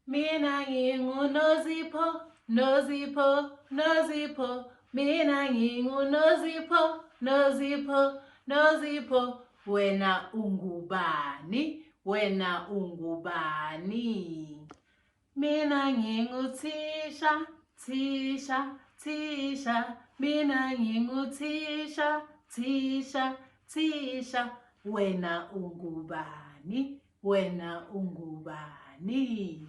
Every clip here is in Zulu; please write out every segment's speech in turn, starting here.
Mina ngingu Nozipho, Nozipho, Nozipho. Mina ngingu Nozipho, Nozipho, Nozipho. Wena ungubani? Wena ungubani? Mina nginguThisha, Thisha, Thisha. Mina nginguThisha, Thisha, Thisha. Wena ungubani? Wena ungubani?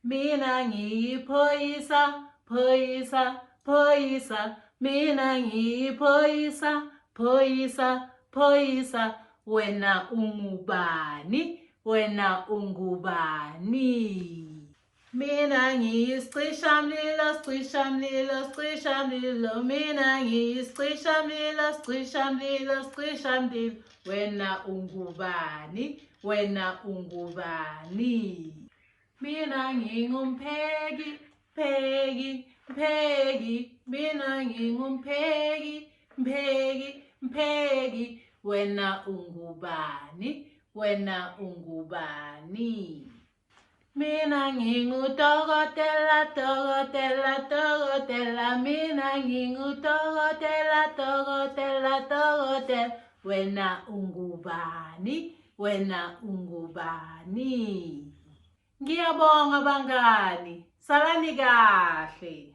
Mina ngiyiPhoyisa, Phoyisa, Phoyisa. Mina ngiyiPhoyisa, Phoyisa, Phoyisa. Wena ungubani? Wena ungubani? Mina ngiyisicishamlilo, sicishamlilo, sicishamlilo. Mina ngiyisicishamlilo, sicishamlilo, sicishamlilo. Wena ungubani? Wena ungubani? Mina ngingumpheki, pheki, pheki. Mina ngingumpheki, mpheki, mpheki. Wena ungubani? Wena ungubani? Mina nginguDokutela, Dokutela, Dokutela. Mina nginguDokutela, Dokutela, Dokutela. Wena ungubani? Wena ungubani? Ngiyabonga bangani, salani kahle.